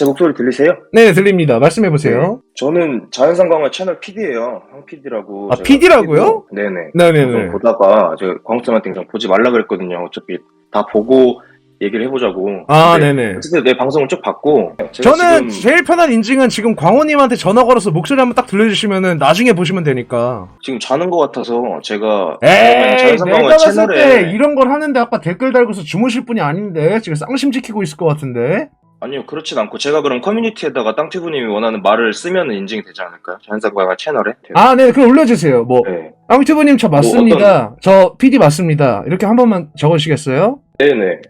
제 목소리 들리세요? 네, 들립니다. 말씀해보세요. 저는 자연상광화 채널 PD예요. 황 PD라고. 아, PD라고요? 네네. 네네네. 방송 보다가 제가 광수님한테 그냥 보지 말라 그랬거든요. 어차피 다 보고 얘기를 해보자고. 아, 근데 네네. 어쨌든 내 방송을 쭉 봤고. 제가 저는 지금, 제일 편한 인증은 지금 광호님한테 전화 걸어서 목소리 한번 딱 들려주시면은 나중에 보시면 되니까. 지금 자는 것 같아서 제가 에이, 자연상광화 내가 봤을 채널에 때 이런 걸 하는데 아까 댓글 달고서 주무실 분이 아닌데 지금 쌍심 지키고 있을 것 같은데. 아니요, 그렇진 않고 제가 그럼 커뮤니티에다가 땅튜브님이 원하는 말을 쓰면 인증이 되지 않을까요? 자연상광화 채널에. 아, 네, 그럼 올려주세요. 뭐 네. 앙튜브님 저 맞습니다. 저 PD 맞습니다. 이렇게 한 번만 적으시겠어요? 네네.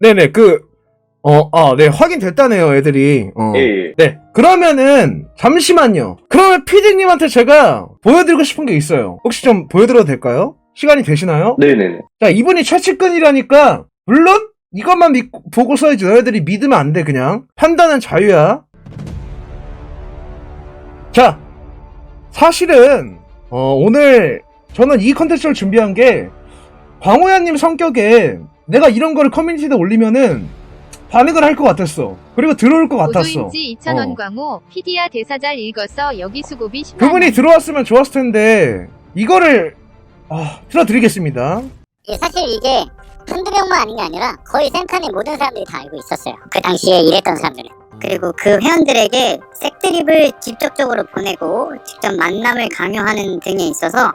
네네, 네, 확인됐다네요, 애들이. 예. 네, 그러면은, 잠시만요. 그러면 PD님한테 제가 보여드리고 싶은 게 있어요. 혹시 좀 보여드려도 될까요? 시간이 되시나요? 네네네. 자, 이분이 최측근이라니까, 물론, 이것만 보고 써야지. 너희들이 믿으면 안 돼, 그냥. 판단은 자유야. 자, 사실은, 오늘, 저는 이 컨텐츠를 준비한 게, 광호야님 성격에, 내가 이런 거를 커뮤니티에 올리면은, 반응을 할 것 같았어. 그리고 들어올 것 같았어. 보조인지 2,000원 광호, PD야 대사 잘 읽었어. 여기 수고비 10만원. 그분이 들어왔으면 좋았을 텐데, 이거를, 틀어드리겠습니다. 사실 이게 한두 명만 아닌 게 아니라 거의 생칸의 모든 사람들이 다 알고 있었어요. 그 당시에 일했던 사람들은. 그리고 그 회원들에게 색드립을 직접적으로 보내고 직접 만남을 강요하는 등에 있어서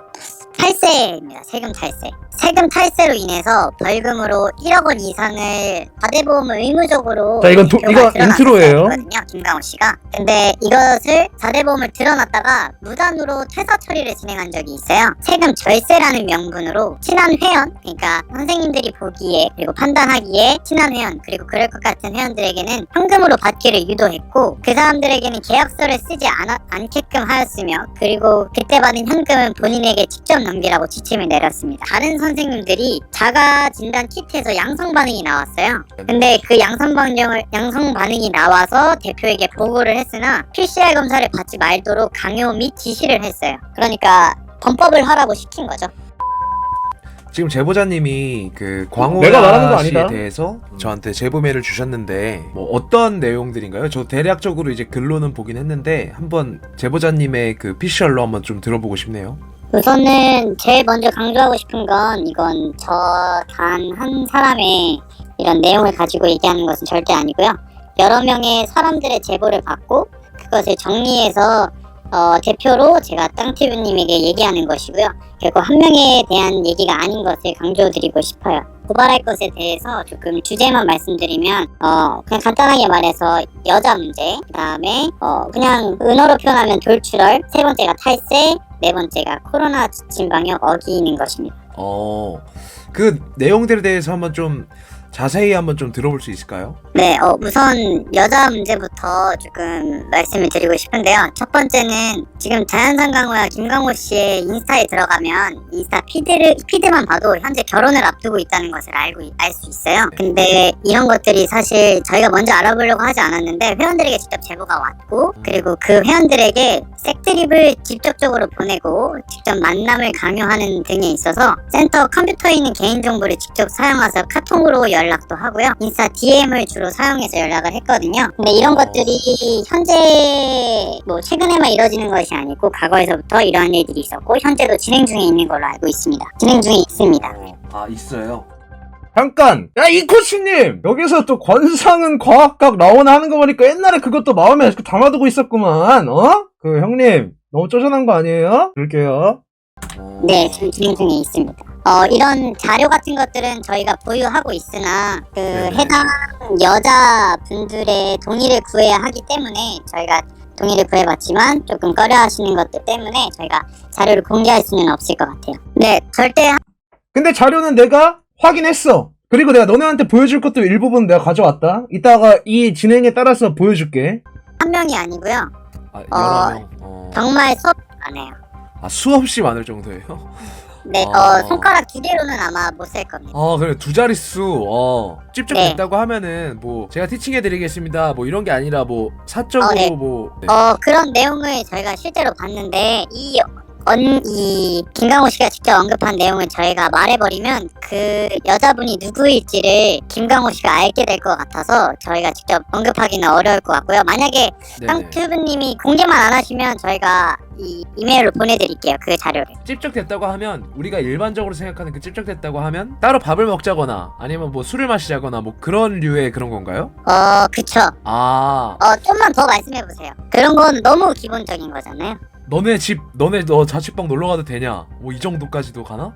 탈세입니다. 세금 탈세. 세금 탈세로 인해서 벌금으로 1억 원 이상을 과대보험을 의무적으로 자, 이거 인트로예요. 김강호 씨가. 근데 이것을 과대보험을 드러났다가 무단으로 퇴사 처리를 진행한 적이 있어요. 세금 절세라는 명분으로 친한 회원, 그러니까 선생님들이 보기에 그리고 판단하기에 친한 회원 그리고 그럴 것 같은 회원들에게는 현금으로 받기를 유도했고 그 사람들에게는 계약서를 쓰지 않게끔 하였으며 그리고 그때 받은 현금은 본인에게 직접 넘기라고 지침을 내렸습니다. 다른 선생님들이 자가 진단 키트에서 양성 반응이 나왔어요. 근데 그 양성 반응이 나와서 대표에게 보고를 했으나 PCR 검사를 받지 말도록 강요 및 지시를 했어요. 그러니까 범법을 하라고 시킨 거죠. 지금 제보자님이 그 내가 말하는 거 광호야 씨에 아니다. 대해서 저한테 제보 메일을 주셨는데 뭐 어떤 내용들인가요? 저 대략적으로 이제 글로는 보긴 했는데 한번 제보자님의 그 PCR로 한번 좀 들어보고 싶네요. 우선은 제일 먼저 강조하고 싶은 건 이건 저 단 한 사람의 이런 내용을 가지고 얘기하는 것은 절대 아니고요. 여러 명의 사람들의 제보를 받고 그것을 정리해서 대표로 제가 땅티브님에게 얘기하는 것이고요. 결국 한 명에 대한 얘기가 아닌 것을 강조드리고 싶어요. 고발할 것에 대해서 조금 주제만 말씀드리면 그냥 간단하게 말해서 여자 문제, 그 다음에 그냥 은어로 표현하면 돌출혈, 세 번째가 탈세, 네 번째가 코로나 지침 방역 어기는 것입니다. 그 내용들에 대해서 한번 좀 자세히 한번 좀 들어볼 수 있을까요? 네, 우선 여자 문제부터 조금 말씀을 드리고 싶은데요. 첫 번째는 지금 자연상강호와 김강호 씨의 인스타에 들어가면 인스타 피드만 봐도 현재 결혼을 앞두고 있다는 것을 알 수 있어요. 근데 이런 것들이 사실 저희가 먼저 알아보려고 하지 않았는데 회원들에게 직접 제보가 왔고 그리고 그 회원들에게 색드립을 직접적으로 보내고 직접 만남을 강요하는 등에 있어서 센터 컴퓨터에 있는 개인정보를 직접 사용해서 카톡으로 연락도 하고요. 인스타 DM을 주로 사용해서 연락을 했거든요. 근데 이런 것들이 현재 뭐 최근에만 이뤄지는 것이 아니고 과거에서부터 이러한 일들이 있었고 현재도 진행 중에 있는 걸로 알고 있습니다. 진행 중에 있습니다. 있어요. 잠깐! 야, 이 코치님! 여기서 또 권상은 과학각 나오나 하는 거 보니까 옛날에 그것도 마음에 담아두고 있었구만, 그 형님, 너무 쪼잔한 거 아니에요? 그럴게요. 네, 지금 진행 중에 있습니다. 이런 자료 같은 것들은 저희가 보유하고 있으나 해당 여자분들의 동의를 구해야 하기 때문에 저희가 동의를 구해봤지만 조금 꺼려하시는 것들 때문에 저희가 자료를 공개할 수는 없을 것 같아요. 네, 절대. 근데 자료는 내가 확인했어. 그리고 내가 너네한테 보여줄 것도 일부분 내가 가져왔다. 이따가 이 진행에 따라서 보여줄게. 한 명이 아니고요. 여러 명. 정말 수업 안 해요. 수없이 많을 정도예요? 네, 손가락 두 개로는 아마 못 셀 겁니다. 그래 두 자릿수. 찝쩍 네. 됐다고 하면은 뭐 제가 티칭해드리겠습니다. 뭐 이런 게 아니라 뭐 사적으로 네. 뭐. 네. 그런 내용을 저희가 실제로 봤는데 이 이 김강호 씨가 직접 언급한 내용을 저희가 말해버리면 그 여자분이 누구일지를 김강호 씨가 알게 될 것 같아서 저희가 직접 언급하기는 어려울 것 같고요. 만약에 네네. 땅튜브님이 공개만 안 하시면 저희가 이메일로 보내드릴게요. 그 자료를. 찝적됐다고 하면 우리가 일반적으로 생각하는 그 찝적됐다고 하면 따로 밥을 먹자거나 아니면 뭐 술을 마시자거나 뭐 그런 류의 그런 건가요? 그쵸. 아 좀만 더 말씀해보세요. 그런 건 너무 기본적인 거잖아요. 너네 너 자취방 놀러 가도 되냐? 뭐 이 정도까지도 가나?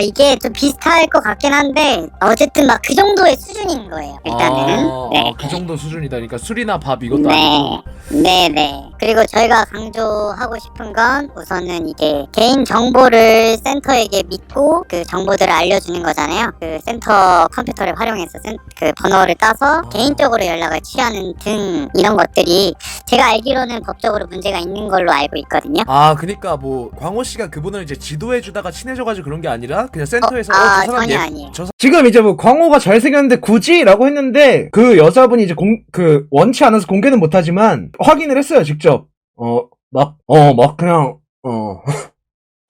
이게 좀 비슷할 것 같긴 한데, 어쨌든 막 그 정도의 수준인 거예요, 일단은. 네. 그 정도 수준이다. 그러니까 술이나 밥 이것도 네. 아니고. 네네. 그리고 저희가 강조하고 싶은 건 우선은 이게 개인 정보를 센터에게 믿고 그 정보들을 알려주는 거잖아요. 그 센터 컴퓨터를 활용해서 그 번호를 따서 개인적으로 연락을 취하는 등 이런 것들이 제가 알기로는 법적으로 문제가 있는 걸로 알고 있거든요. 그니까 뭐 광호 씨가 그분을 이제 지도해주다가 친해져가지고 그런 게 아니라 그냥 센터에서 저 사람 전혀 아니에요. 지금 이제 뭐 광호가 잘생겼는데 굳이? 라고 했는데 그 여자분이 이제 원치 않아서 공개는 못하지만 확인을 했어요 직접.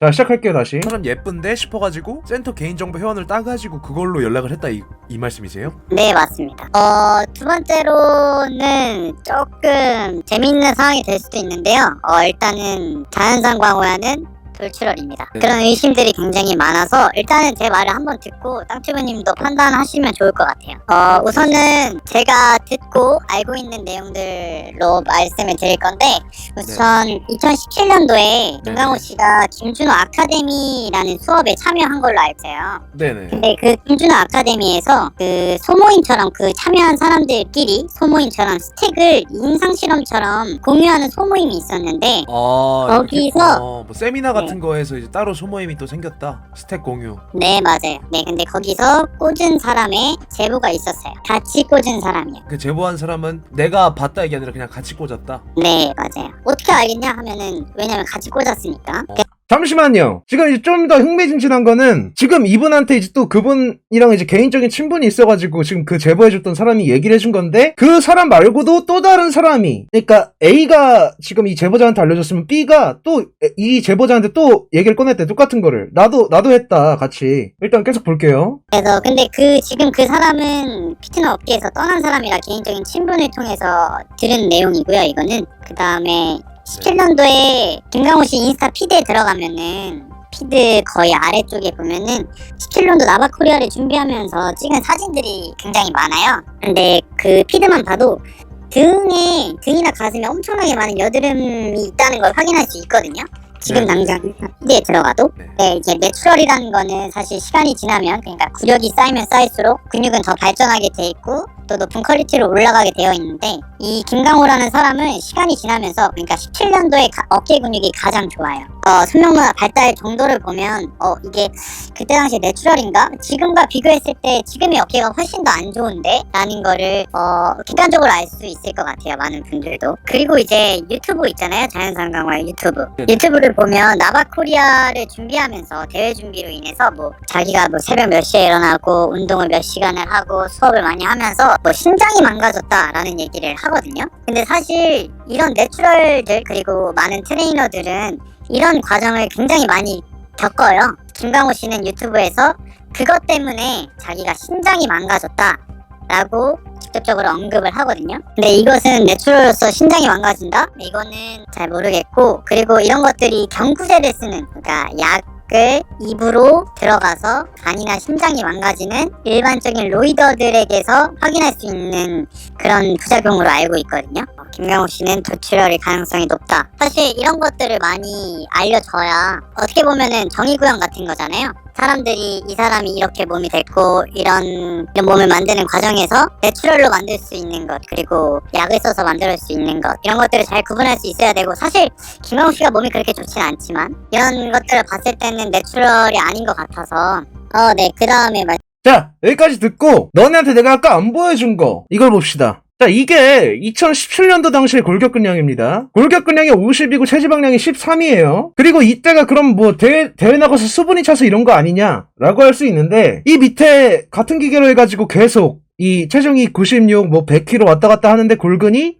자 시작할게요 다시. 사람 예쁜데 싶어가지고 센터 개인정보 회원을 따가지고 그걸로 연락을 했다 이 말씀이세요? 네, 맞습니다. 두 번째로는 조금 재미있는 상황이 될 수도 있는데요. 일단은 자연산 광호야는 돌출혈입니다. 네. 그런 의심들이 굉장히 많아서 일단은 제 말을 한번 듣고 땅튜브님도 판단하시면 좋을 것 같아요. 우선은 제가 듣고 알고 있는 내용들로 말씀을 드릴 건데 우선 2017년도에 김강호 씨가 김준호 아카데미라는 수업에 참여한 걸로 알고 있어요. 네네. 근데 그 김준호 아카데미에서 그 소모임처럼 그 참여한 사람들끼리 소모임처럼 스택을 임상실험처럼 공유하는 소모임이 있었는데 거기서 뭐 세미나 같은 거에서 이제 따로 소모임이 또 생겼다. 스택 공유. 네, 맞아요. 네, 근데 거기서 꽂은 사람의 제보가 있었어요. 같이 꽂은 사람이요. 그 제보한 사람은 내가 봤다 이게 아니라 그냥 같이 꽂았다. 네, 맞아요. 어떻게 알겠냐 하면은 왜냐면 같이 꽂았으니까. 잠시만요. 지금 이제 좀 더 흥미진진한 거는 지금 이분한테 이제 또 그분이랑 이제 개인적인 친분이 있어가지고 지금 그 제보해줬던 사람이 얘기를 해준 건데 그 사람 말고도 또 다른 사람이 그러니까 A가 지금 이 제보자한테 알려줬으면 B가 또 이 제보자한테 또 얘기를 꺼냈대 똑같은 거를 나도 했다 같이. 일단 계속 볼게요. 그래서 근데 지금 그 사람은 피트너 업계에서 떠난 사람이라 개인적인 친분을 통해서 들은 내용이고요. 이거는 그 다음에 17년도에 김강호 씨 인스타 피드에 들어가면은 피드 거의 아래쪽에 보면은 17년도 나바코리아를 준비하면서 찍은 사진들이 굉장히 많아요. 근데 그 피드만 봐도 등이나 가슴에 엄청나게 많은 여드름이 있다는 걸 확인할 수 있거든요. 지금 네. 당장 피드에 들어가도 이게 내추럴이라는 거는 사실 시간이 지나면 그러니까 구력이 쌓이면 쌓일수록 근육은 더 발전하게 돼 있고 또 높은 퀄리티로 올라가게 되어 있는데 이 김강호라는 사람은 시간이 지나면서 그러니까 17년도에 어깨 근육이 가장 좋아요. 손명문화 발달 정도를 보면 이게 그때 당시 내추럴인가? 지금과 비교했을 때 지금의 어깨가 훨씬 더 안 좋은데? 라는 거를 객관적으로 알 수 있을 것 같아요. 많은 분들도. 그리고 이제 유튜브 있잖아요. 자연산 강화의 유튜브. 유튜브를 보면 나바코리아를 준비하면서 대회 준비로 인해서 뭐 자기가 뭐 새벽 몇 시에 일어나고 운동을 몇 시간을 하고 수업을 많이 하면서 뭐 신장이 망가졌다라는 얘기를 하거든요. 근데 사실 이런 내추럴들 그리고 많은 트레이너들은 이런 과정을 굉장히 많이 겪어요. 김강호 씨는 유튜브에서 그것 때문에 자기가 신장이 망가졌다라고 직접적으로 언급을 하거든요. 근데 이것은 내추럴로서 신장이 망가진다? 이거는 잘 모르겠고 그리고 이런 것들이 경구제를 쓰는 그러니까 약을 입으로 들어가서 간이나 심장이 망가지는 일반적인 로이더들에게서 확인할 수 있는 그런 부작용으로 알고 있거든요. 김강호 씨는 돌출혈의 가능성이 높다. 사실 이런 것들을 많이 알려줘야 어떻게 보면은 정의구현 같은 거잖아요. 사람들이 이 사람이 이렇게 몸이 됐고 이런 몸을 만드는 과정에서 내추럴로 만들 수 있는 것 그리고 약을 써서 만들 수 있는 것 이런 것들을 잘 구분할 수 있어야 되고 사실 김강호 씨가 몸이 그렇게 좋진 않지만 이런 것들을 봤을 때는 내추럴이 아닌 것 같아서 네 그 다음에 자 여기까지 듣고 너네한테 내가 아까 안 보여준 거 이걸 봅시다. 자 이게 2017년도 당시의 골격근량입니다. 골격근량이 50이고 체지방량이 13이에요. 그리고 이때가 그럼 뭐 대회 나가서 수분이 차서 이런 거 아니냐 라고 할 수 있는데 이 밑에 같은 기계로 해가지고 계속 이 체중이 96 뭐 100kg 왔다 갔다 하는데 골근이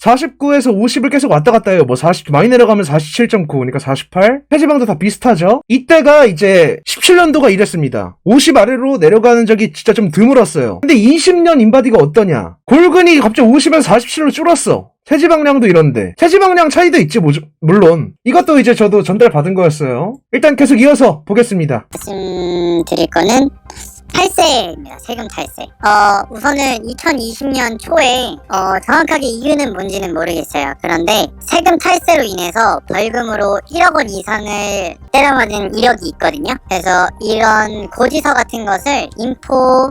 49에서 50을 계속 왔다 갔다 해요. 뭐 40, 많이 내려가면 47.9, 그러니까 48. 체지방도 다 비슷하죠? 이때가 이제 17년도가 이랬습니다. 50 아래로 내려가는 적이 진짜 좀 드물었어요. 근데 20년 인바디가 어떠냐? 골근이 갑자기 50에서 47로 줄었어. 체지방량도 이런데. 체지방량 차이도 있지, 물론. 이것도 이제 저도 전달받은 거였어요. 일단 계속 이어서 보겠습니다. 말씀드릴 거는 탈세입니다. 세금 탈세. 우선은 2020년 초에 정확하게 이유는 뭔지는 모르겠어요. 그런데 세금 탈세로 인해서 벌금으로 1억 원 이상을 때려맞은 이력이 있거든요. 그래서 이런 고지서 같은 것을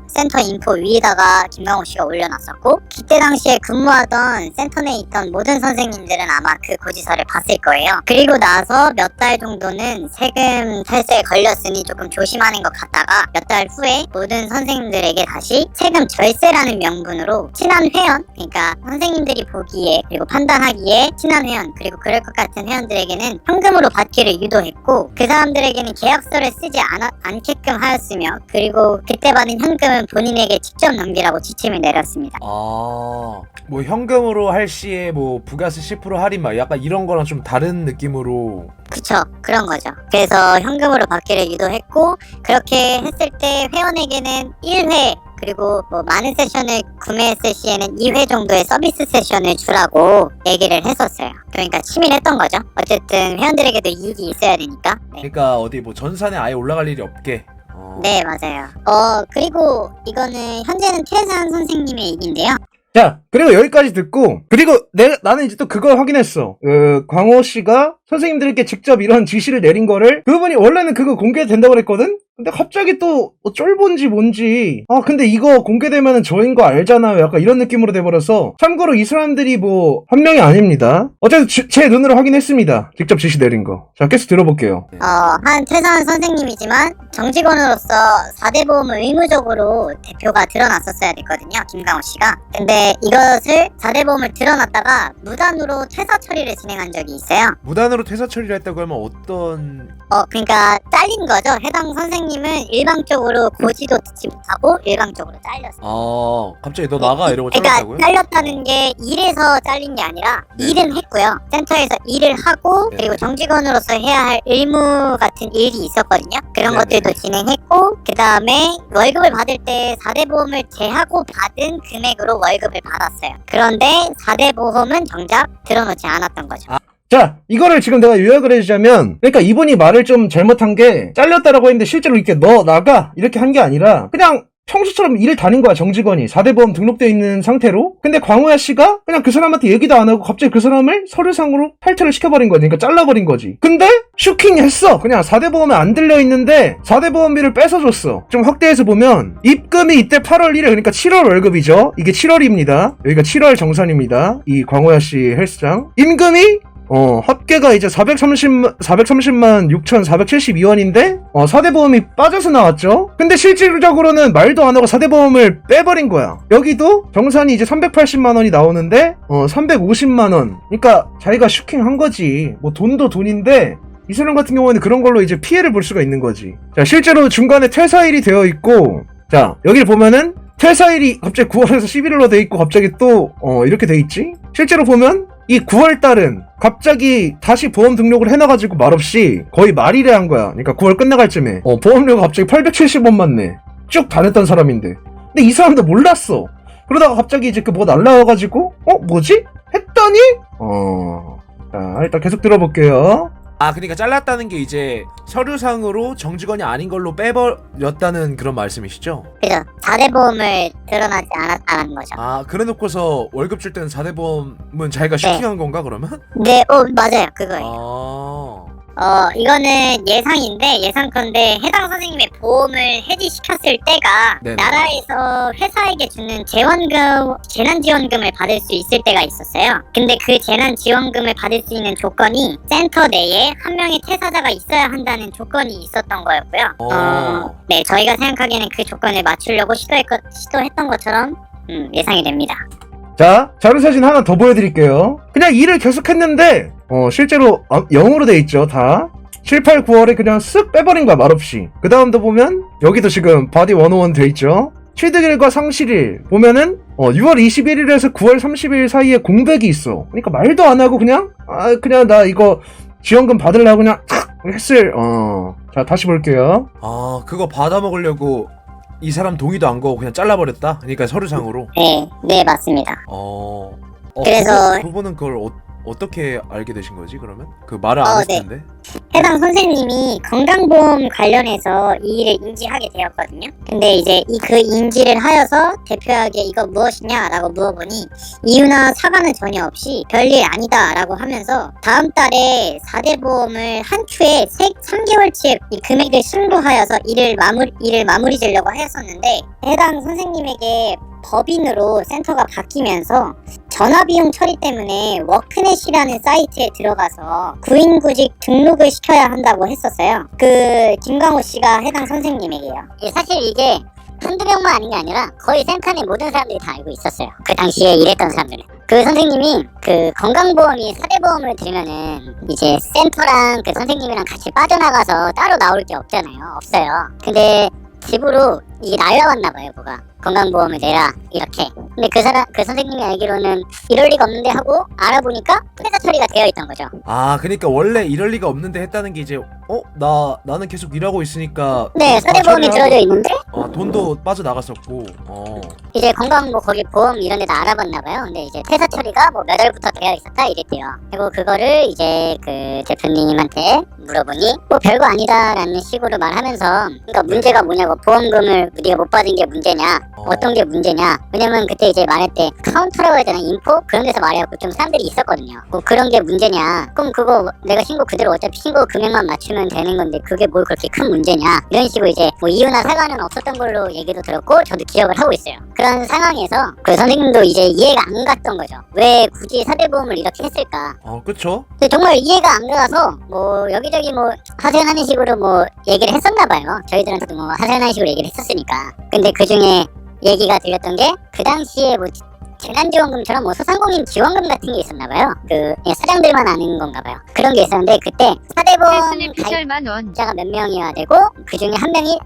센터 인포 위에다가 김강호 씨가 올려놨었고, 그때 당시에 근무하던 센터 내에 있던 모든 선생님들은 아마 그 고지서를 봤을 거예요. 그리고 나서 몇 달 정도는 세금 탈세에 걸렸으니 조금 조심하는 것 같다가 몇 달 후에 모든 선생님들에게 다시 세금 절세라는 명분으로 친한 회원, 그러니까 선생님들이 보기에 그리고 판단하기에 친한 회원, 그리고 그럴 것 같은 회원들에게는 현금으로 받기를 유도했고, 그 사람들에게는 계약서를 쓰지 않게끔 하였으며, 그리고 그때 받은 현금은 본인에게 직접 넘기라고 지침을 내렸습니다. 뭐 현금으로 할 시에 뭐 부가세 10% 할인 막 약간 이런 거랑 좀 다른 느낌으로. 그쵸, 그런 거죠. 그래서 현금으로 받기를 유도했고, 그렇게 했을 때 회원에게는 1회, 그리고 뭐 많은 세션을 구매했을 시에는 2회 정도의 서비스 세션을 주라고 얘기를 했었어요. 그러니까 치밀했던 거죠. 어쨌든 회원들에게도 이익이 있어야 되니까. 네. 그러니까 어디 뭐 전산에 아예 올라갈 일이 없게. 네, 맞아요. 그리고 이거는 현재는 퇴사한 선생님의 얘기인데요. 자, 그리고 여기까지 듣고, 그리고 나는 이제 또 그걸 확인했어. 광호 씨가 선생님들께 직접 이런 지시를 내린 거를, 그분이 원래는 그거 공개된다고 그랬거든? 근데 갑자기 또 쫄본지 뭔지, 근데 이거 공개되면은 저인 거 알잖아요. 약간 이런 느낌으로 돼버려서. 참고로 이 사람들이 뭐 한 명이 아닙니다. 어쨌든 제 눈으로 확인했습니다. 직접 지시 내린 거. 자, 계속 들어볼게요. 한 퇴사한 선생님이지만 정직원으로서 4대 보험을 의무적으로 대표가 드러났었어야 됐거든요. 김강호 씨가. 근데 이것을 4대 보험을 드러났다가 무단으로 퇴사 처리를 진행한 적이 있어요. 무단으로 퇴사 처리를 했다고 하면 어떤. 그러니까 잘린 거죠. 해당 선생님은 일방적으로 고지도 듣지 못하고 일방적으로 잘렸어요. 갑자기 너 나가 이러고 그러니까 잘렸다고요? 잘렸다는 게 일에서 잘린 게 아니라 일은 했고요. 센터에서 일을 하고, 그리고 정직원으로서 해야 할 의무 같은 일이 있었거든요. 그런 것들도 진행했고, 그 다음에 월급을 받을 때 4대 보험을 제하고 받은 금액으로 월급을 받았어요. 그런데 4대 보험은 정작 들어놓지 않았던 거죠. 자, 이거를 지금 내가 요약을 해주자면, 그러니까 이분이 말을 좀 잘못한 게, 잘렸다라고 했는데 실제로 이렇게 너 나가 이렇게 한 게 아니라 그냥 평소처럼 일을 다닌 거야. 정직원이 4대 보험 등록되어 있는 상태로. 근데 광호야 씨가 그냥 그 사람한테 얘기도 안 하고 갑자기 그 사람을 서류상으로 탈퇴를 시켜버린 거지. 그러니까 잘라버린 거지. 근데 슈킹했어. 그냥 4대 보험에 안 들려있는데 4대 보험비를 뺏어줬어. 좀 확대해서 보면 입금이 이때 8월 1일, 그러니까 7월 월급이죠. 이게 7월입니다. 여기가 7월 정산입니다. 이 광호야 씨 헬스장. 임금이 합계가 이제 430만 6,472원인데, 4대 보험이 빠져서 나왔죠? 근데 실질적으로는 말도 안 하고 4대 보험을 빼버린 거야. 여기도 정산이 이제 380만원이 나오는데, 350만원. 그러니까 자기가 슈킹 한 거지. 뭐 돈도 돈인데, 이 사람 같은 경우에는 그런 걸로 이제 피해를 볼 수가 있는 거지. 자, 실제로 중간에 퇴사일이 되어 있고, 자, 여기를 보면은, 퇴사일이 갑자기 9월에서 11월로 돼 있고, 갑자기 또, 이렇게 돼 있지? 실제로 보면, 이 9월달은 갑자기 다시 보험 등록을 해놔가지고 말없이 거의 말일에 한 거야. 그러니까 9월 끝나갈 쯤에 보험료가 갑자기 870원만 내. 쭉 다녔던 사람인데. 근데 이 사람도 몰랐어. 그러다가 갑자기 이제 그 뭐 날라와가지고 뭐지? 했더니 자, 일단 계속 들어볼게요. 그러니까 잘랐다는 게 이제 서류상으로 정직원이 아닌 걸로 빼버렸다는 그런 말씀이시죠? 그죠. 4대 보험을 드러나지 않았다는 거죠. 그래 놓고서 월급 줄 때는 4대 보험은 자기가 슈킹한 건가 그러면? 네, 맞아요. 그거예요. 이거는 예상인데, 예상컨대 해당 선생님의 보험을 해지시켰을 때가 네네. 나라에서 회사에게 주는 재난지원금을 받을 수 있을 때가 있었어요. 근데 그 재난지원금을 받을 수 있는 조건이 센터 내에 한 명의 퇴사자가 있어야 한다는 조건이 있었던 거였고요. 네, 저희가 생각하기에는 그 조건을 맞추려고 시도했던 것처럼 예상이 됩니다. 자, 자료사진 하나 더 보여드릴게요. 그냥 일을 계속 했는데, 실제로 0으로 돼 있죠, 다. 7, 8, 9월에 그냥 쓱 빼버린 거야, 말없이. 그 다음도 보면, 여기도 지금 바디 101 돼 있죠. 취득일과 상실일 보면은 6월 21일에서 9월 30일 사이에 공백이 있어. 그러니까 말도 안 하고 그냥 그냥 나 이거 지원금 받으려고 그냥 했을. 자, 다시 볼게요. 아, 그거 받아먹으려고 이 사람 동의도 안 거고 그냥 잘라버렸다? 그러니까 서류상으로. 네, 맞습니다. 그래서- 그분은 그걸 어떻게 알게 되신 거지, 그러면? 그 말을 안 했을 네. 텐데? 해당 선생님이 건강보험 관련해서 이 일을 인지하게 되었거든요. 근데 이제 그 인지를 하여서 대표에게 이거 무엇이냐라고 물어보니 이유나 사과는 전혀 없이 별일 아니다라고 하면서 다음 달에 4대 보험을 한 추에 3개월치의 이 금액을 신고하여서 일을 마무리 지려고 하였었는데 해당 선생님에게 법인으로 센터가 바뀌면서 전화비용 처리 때문에 워크넷이라는 사이트에 들어가서 구인구직 등록을 시켜야 한다고 했었어요. 그 김광호 씨가 해당 선생님에게요. 사실 이게 한두 명만 아닌 게 아니라 거의 센터 내 모든 사람들이 다 알고 있었어요. 그 당시에 일했던 사람들은. 그 선생님이 그 건강보험이 4대 보험을 들면은 이제 센터랑 그 선생님이랑 같이 빠져나가서 따로 나올 게 없잖아요. 없어요. 근데 집으로 이게 날라왔나 봐요, 뭐가. 건강보험을 내라, 이렇게. 근데 그 선생님이 알기로는 이럴 리가 없는데 하고 알아보니까 회사 처리가 되어 있던 거죠. 아, 그러니까 원래 이럴 리가 없는데 했다는 게 이제 나는 계속 일하고 있으니까 네, 4대 보험이 들어져 있는데 돈도 빠져나갔었고. 이제 건강 거기 보험 이런 데다 알아봤나 봐요. 근데 이제 퇴사 처리가 몇 월부터 되어 있었다 이랬대요. 그리고 그거를 이제 그 대표님한테 물어보니 별거 아니다라는 식으로 말하면서 그러니까 문제가 뭐냐고 보험금을 네가 못 받은 게 문제냐 어떤 게 문제냐. 왜냐면 그때 이제 말할 때 카운터라고 해야 되나 인포? 그런 데서 말해갖고 좀 사람들이 있었거든요. 뭐 그런 게 문제냐. 그럼 그거 내가 신고 그대로 어차피 신고 금액만 맞추면 되는 건데 그게 뭘 그렇게 큰 문제냐. 이런 식으로 이제 뭐 이유나 사과는 없었던 걸로 얘기도 들었고 저도 기억을 하고 있어요. 그런 상황에서 그 선생님도 이제 이해가 안 갔던 거죠. 왜 굳이 4대 보험을 이렇게 했을까. 그쵸? 근데 정말 이해가 안 가서 뭐 여기저기 뭐 하소연하는 식으로 뭐 얘기를 했었나 봐요. 저희들한테도 뭐 하소연하는 식으로 얘기를 했었으니까. 근데 그 중에 얘기가 들렸던 게 그 당시에 뭐 재난지원금처럼 뭐 소상공인 지원금 같은 게 있었나 봐요. 그 사장들만 아는 건가 봐요. 그런 게 있었는데 그때 4대 보험 헬스는 피셜만 원. 가입자가 몇 명이어야 되고 그 중에 한 명의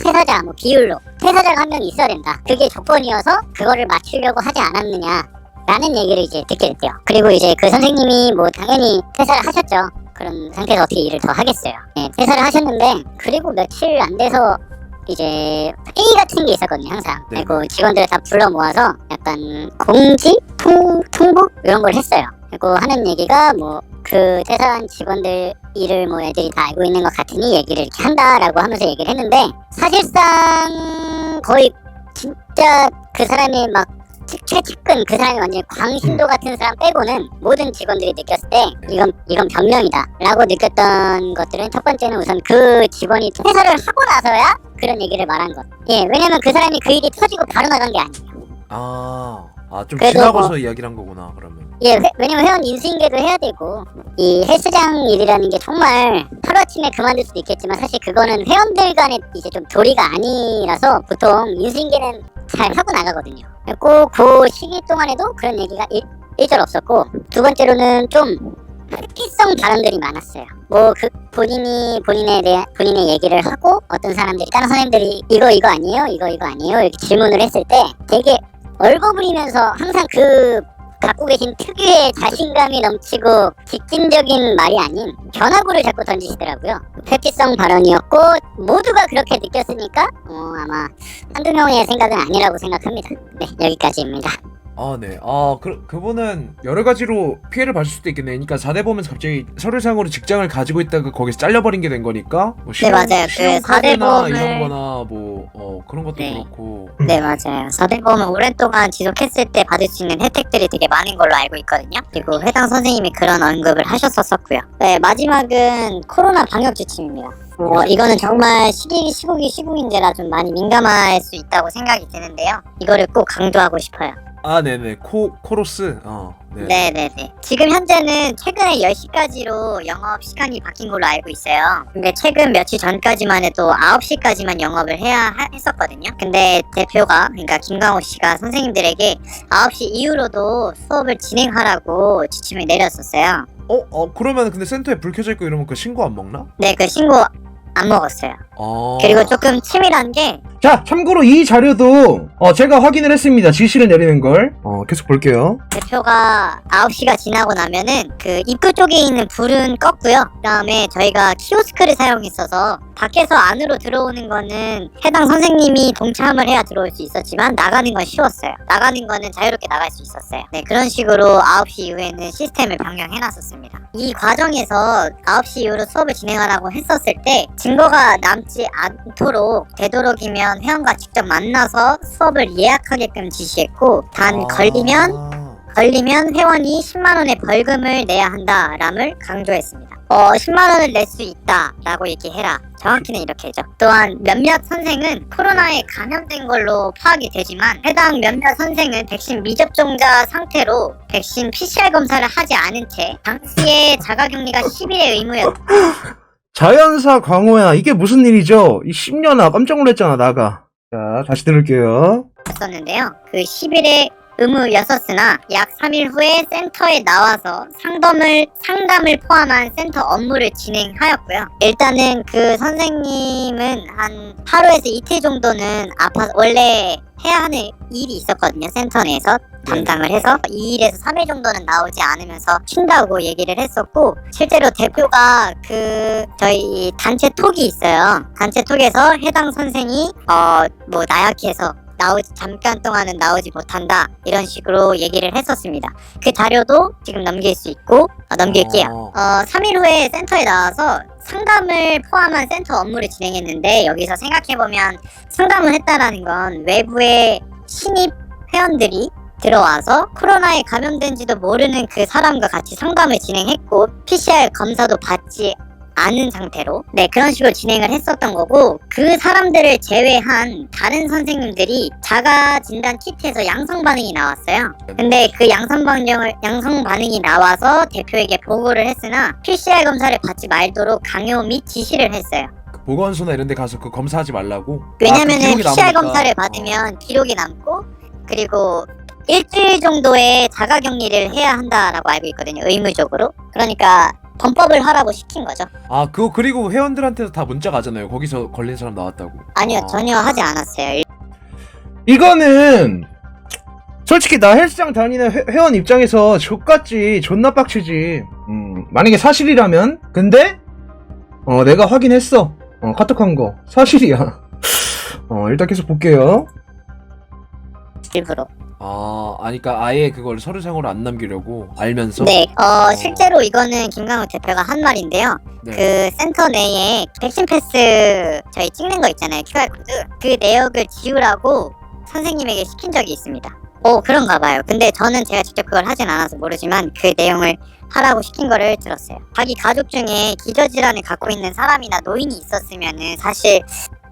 퇴사자 뭐 비율로 퇴사자가 한 명이 있어야 된다. 그게 조건이어서 그거를 맞추려고 하지 않았느냐 라는 얘기를 이제 듣게 됐대요. 그리고 이제 그 선생님이 뭐 당연히 퇴사를 하셨죠. 그런 상태에서 어떻게 일을 더 하겠어요. 퇴사를 하셨는데 그리고 며칠 안 돼서 이제 회의 같은 게 있었거든요, 항상. 네. 그리고 직원들을 다 불러 모아서 약간 공지? 통보? 이런 걸 했어요. 그리고 하는 얘기가 뭐 그 퇴사한 직원들 일을 뭐 애들이 다 알고 있는 것 같으니 얘기를 이렇게 한다라고 하면서 얘기를 했는데 사실상 거의 진짜 그 사람이 막 최측근 그 사람이 완전히 광신도 같은 사람 빼고는 모든 직원들이 느꼈을 때 이건 변명이다 라고 느꼈던 것들은 첫 번째는 우선 그 직원이 퇴사를 하고 나서야 그런 얘기를 말한 것. 왜냐면 그 사람이 그 일이 터지고 바로 나간 게 아니에요. 좀 그래도 지나고서 이야기를 한 거구나, 그러면. 왜냐면 회원 인수인계도 해야 되고 이 헬스장 일이라는 게 정말 하루아침에 그만둘 수도 있겠지만 사실 그거는 회원들 간의 이제 좀 도리가 아니라서 보통 인수인계는 잘 하고 나가거든요. 꼭 그 시기 동안에도 그런 얘기가 일절 없었고 두 번째로는 좀 획기성 발언들이 많았어요. 뭐 그 본인의 얘기를 하고 어떤 사람들이 다른 선생님들이 이거 아니에요? 이거 아니에요? 이렇게 질문을 했을 때 되게 얼버무리면서 항상 그 갖고 계신 특유의 자신감이 넘치고 직진적인 말이 아닌 변화구를 자꾸 던지시더라고요. 회피성 발언이었고 모두가 그렇게 느꼈으니까 아마 한두 명의 생각은 아니라고 생각합니다. 네, 여기까지입니다. 네. 그분은 여러 가지로 피해를 받을 수도 있겠네. 그러니까 4대 보험에서 갑자기 서류상으로 직장을 가지고 있다가 거기서 잘려버린 게 된 거니까. 뭐 네, 맞아요. 그 4대 보험을 이런 거나 뭐 그런 것도 네. 그렇고. 네, 맞아요. 4대 보험은 오랫동안 지속했을 때 받을 수 있는 혜택들이 되게 많은 걸로 알고 있거든요. 그리고 해당 선생님이 그런 언급을 하셨었고요. 네, 마지막은 코로나 방역 지침입니다. 이거는 정말 시국인지라 좀 많이 민감할 수 있다고 생각이 드는데요. 이거를 꼭 강조하고 싶어요. 네네. 코로스. 네. 네네네. 지금 현재는 최근에 10시까지로 영업 시간이 바뀐 걸로 알고 있어요. 근데 최근 며칠 전까지만 해도 9시까지만 영업을 해야 했었거든요. 근데 대표가, 그러니까 김광호 씨가 선생님들에게 9시 이후로도 수업을 진행하라고 지침을 내렸었어요. 그러면 근데 센터에 불 켜져 있고 이러면 그 신고 안 먹나? 네, 그 신고 안 먹었어요. 그리고 조금 치밀한 게 자, 참고로 이 자료도 제가 확인을 했습니다. 지시를 내리는 걸. 계속 볼게요. 대표가 9시가 지나고 나면은 그 입구 쪽에 있는 불은 껐고요. 그 다음에 저희가 키오스크를 사용했어서 밖에서 안으로 들어오는 거는 해당 선생님이 동참을 해야 들어올 수 있었지만 나가는 건 쉬웠어요. 나가는 거는 자유롭게 나갈 수 있었어요. 네, 그런 식으로 9시 이후에는 시스템을 변경해놨었습니다. 이 과정에서 9시 이후로 수업을 진행하라고 했었을 때 증거가 남지 않도록 되도록이면 회원과 직접 만나서 수업을 예약하게끔 지시했고 단 걸리면 회원이 10만원의 벌금을 내야 한다람을 강조했습니다. 10만원을 낼 수 있다라고 얘기해라. 정확히는 이렇게 했죠. 또한 몇몇 선생은 코로나에 감염된 걸로 파악이 되지만 해당 몇몇 선생은 백신 미접종자 상태로 백신 PCR 검사를 하지 않은 채 당시에 자가격리가 10일의 의무였고 자연사 광호야, 이게 무슨 일이죠? 이 10년아, 깜짝 놀랐잖아, 나가. 자, 다시 들을게요. 었는데요. 그 10일의 의무였었으나 약 3일 후에 센터에 나와서 상담을 포함한 센터 업무를 진행하였고요. 일단은 그 선생님은 한 하루에서 이틀 정도는 원래 해야 하는 일이 있었거든요. 센터 내에서 담당을 해서 2일에서 3일 정도는 나오지 않으면서 쉰다고 얘기를 했었고, 실제로 대표가 저희 단체 톡이 있어요. 단체 톡에서 해당 선생이 나약해서 잠깐 동안은 나오지 못한다 이런 식으로 얘기를 했었습니다. 그 자료도 지금 넘길게요. 3일 후에 센터에 나와서 상담을 포함한 센터 업무를 진행했는데, 여기서 생각해보면 상담을 했다라는 건 외부의 신입 회원들이 들어와서 코로나에 감염된지도 모르는 그 사람과 같이 상담을 진행했고 PCR 검사도 받지 않은 상태로 그런 식으로 진행을 했었던 거고, 그 사람들을 제외한 다른 선생님들이 자가 진단 키트에서 양성 반응이 나왔어요. 근데 그 양성 반응이 나와서 대표에게 보고를 했으나 PCR 검사를 받지 말도록 강요 및 지시를 했어요. 보건소나 이런 데 가서 그 검사하지 말라고? 왜냐면은 PCR 검사를 받으면 기록이 남고, 그리고 일주일 정도의 자가격리를 해야 한다라고 알고 있거든요, 의무적으로. 그러니까 범법을 하라고 시킨 거죠. 그리고 회원들한테도 다 문자 가잖아요. 거기서 걸린 사람 나왔다고. 아니요, 전혀 하지 않았어요. 이거는 솔직히 나 헬스장 다니는 회원 입장에서 족같지, 존나 빡치지. 만약에 사실이라면. 근데 내가 확인했어. 카톡한 거 사실이야. 일단 계속 볼게요. 일부러. 그러니까 아예 그걸 서류상으로 안 남기려고 알면서? 네, 실제로 이거는 김강우 대표가 한 말인데요. 네. 그 센터 내에 백신 패스 저희 찍는 거 있잖아요, QR코드. 그 내역을 지우라고 선생님에게 시킨 적이 있습니다. 그런가 봐요. 근데 저는 제가 직접 그걸 하진 않아서 모르지만 그 내용을 하라고 시킨 거를 들었어요. 자기 가족 중에 기저질환을 갖고 있는 사람이나 노인이 있었으면은 사실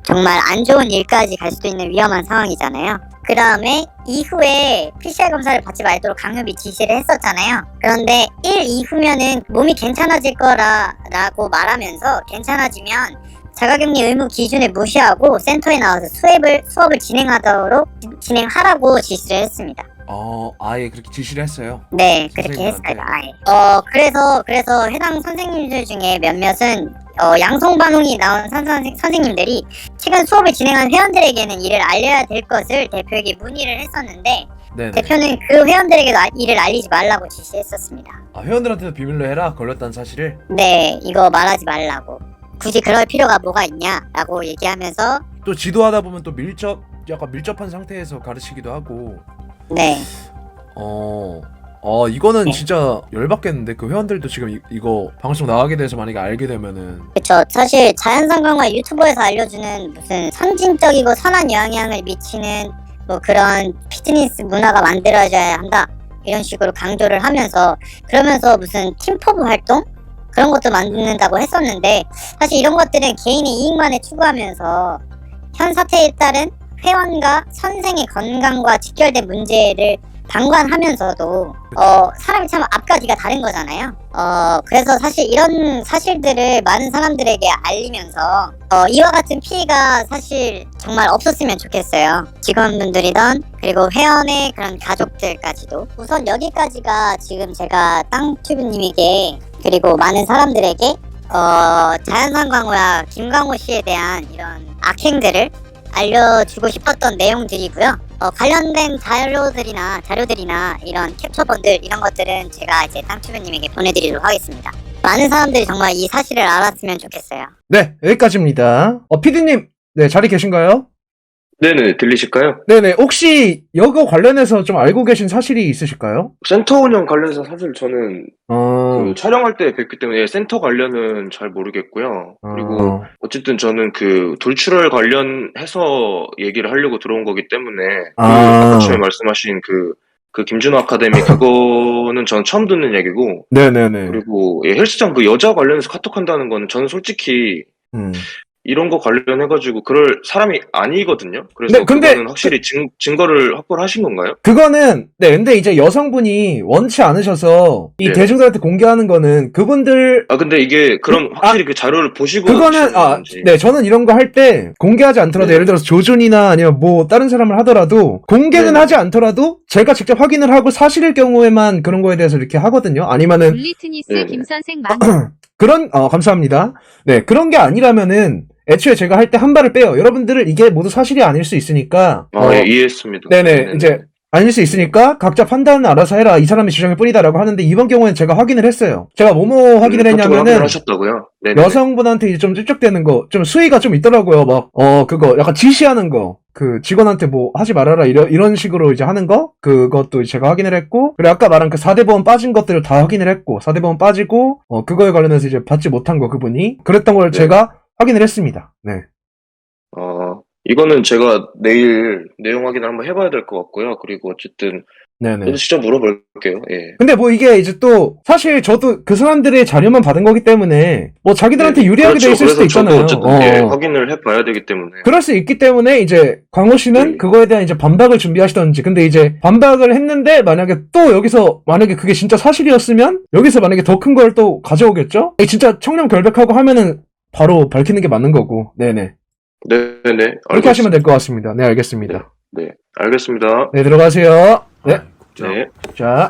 정말 안 좋은 일까지 갈 수도 있는 위험한 상황이잖아요. 그 다음에 이후에 PCR 검사를 받지 말도록 강요 및 지시를 했었잖아요. 그런데 1 이후면은 몸이 괜찮아질 거라고 말하면서 괜찮아지면 자가격리 의무 기준을 무시하고 센터에 나와서 수업을 진행하라고 지시를 했습니다. 아예 그렇게 지시를 했어요? 네, 그렇게 했어요. 아예. 그래서 해당 선생님들 중에 몇몇은 양성 반응이 나온 선생님들이 최근 수업을 진행한 회원들에게는 이를 알려야 될 것을 대표에게 문의를 했었는데, 네네. 대표는 그 회원들에게도 이를 알리지 말라고 지시했었습니다. 회원들한테도 비밀로 해라? 걸렸다는 사실을? 네, 이거 말하지 말라고. 굳이 그럴 필요가 뭐가 있냐라고 얘기하면서, 또 지도하다 보면 또 약간 밀접한 상태에서 가르치기도 하고. 네. 이거는 네. 진짜 열받겠는데, 그 회원들도 지금 이거 방송 나가게 돼서 만약에 알게 되면은. 그쵸. 사실 자연상강화 유튜버에서 알려주는 무슨 선진적이고 선한 영향을 미치는 뭐 그런 피트니스 문화가 만들어져야 한다, 이런 식으로 강조를 하면서, 그러면서 무슨 팀포부 활동? 그런 것도 만든다고 했었는데, 사실 이런 것들은 개인의 이익만을 추구하면서 현 사태에 따른 회원과 선생의 건강과 직결된 문제를 방관하면서도 사람이 참 앞과 뒤가 다른 거잖아요. 그래서 사실 이런 사실들을 많은 사람들에게 알리면서 이와 같은 피해가 사실 정말 없었으면 좋겠어요. 직원분들이던 그리고 회원의 그런 가족들까지도. 우선 여기까지가 지금 제가 땅튜브님에게 그리고 많은 사람들에게 자연산 광호야 김광호 씨에 대한 이런 악행들을 알려주고 싶었던 내용들이고요. 관련된 자료들이나 이런 캡처본들 이런 것들은 제가 이제 땅튜브님에게 보내드리도록 하겠습니다. 많은 사람들이 정말 이 사실을 알았으면 좋겠어요. 네, 여기까지입니다. 피디님, 네, 자리 계신가요? 네네, 들리실까요? 네네, 혹시 이거 관련해서 좀 알고 계신 사실이 있으실까요? 센터 운영 관련해서 사실 저는 어, 그 촬영할 때 뵙기 때문에 센터 관련은 잘 모르겠고요. 그리고 어쨌든 저는 그 돌출을 관련해서 얘기를 하려고 들어온 거기 때문에 아까 처음에 말씀하신 그 김준호 아카데미 그거는 전 처음 듣는 얘기고 네네네. 그리고 헬스장 그 여자 관련해서 카톡한다는 거는 저는 솔직히 이런 거 관련해가지고 그럴 사람이 아니거든요. 그래서 네, 근데 그거는 확실히 증거를 확보를 하신 건가요? 그거는, 네, 근데 이제 여성분이 원치 않으셔서 이 네. 대중들한테 공개하는 거는 그분들, 근데 이게 그럼 확실히 그 자료를 보시고 그거는, 하시는지. 네, 저는 이런 거 할 때 공개하지 않더라도 네. 예를 들어서 조준이나 아니면 뭐 다른 사람을 하더라도 공개는 네. 하지 않더라도 제가 직접 확인을 하고 사실일 경우에만 그런 거에 대해서 이렇게 하거든요. 아니면은 물리트니스 네네. 김선생 만 감사합니다. 네, 그런 게 아니라면은 애초에 제가 할 때 한 발을 빼요. 여러분들은 이게 모두 사실이 아닐 수 있으니까. 예, 이해했습니다. 네네, 이제 아닐 수 있으니까 각자 판단은 알아서 해라. 이 사람의 주장일 뿐이다라고 하는데 이번 경우에는 제가 확인을 했어요. 제가 뭐뭐 확인을 했냐면은 하셨다고요? 네네. 여성분한테 이제 좀 찝쩍대는 거, 좀 수위가 좀 있더라고요. 막 그거 약간 지시하는 거. 그 직원한테 뭐 하지 말아라 이런 식으로 이제 하는 거 그것도 제가 확인을 했고 그리고 아까 말한 그 4대 보험 빠진 것들을 다 확인을 했고 4대 보험 빠지고 그거에 관련해서 이제 받지 못한 거 그분이 그랬던 걸 네. 제가 확인을 했습니다. 네. 이거는 제가 내일 내용 확인을 한번 해봐야 될 것 같고요. 그리고 어쨌든 네네. 저도 직접 물어볼게요. 예. 근데 뭐 이게 이제 또 사실 저도 그 사람들의 자료만 받은 거기 때문에 뭐 자기들한테 유리하게 돼 있을 수도 그래서 저도 있잖아요. 어쨌든 확인을 해봐야 되기 때문에. 그럴 수 있기 때문에 이제 광호 씨는 네. 그거에 대한 이제 반박을 준비하시던지 근데 이제 반박을 했는데 만약에 또 여기서 만약에 그게 진짜 사실이었으면 여기서 만약에 더 큰 걸 또 가져오겠죠? 진짜 청렴 결백하고 하면은 바로 밝히는 게 맞는 거고. 네네. 네네. 그렇게 하시면 될 것 같습니다. 네, 알겠습니다. 네, 알겠습니다. 네, 들어가세요. 네. 네. 자.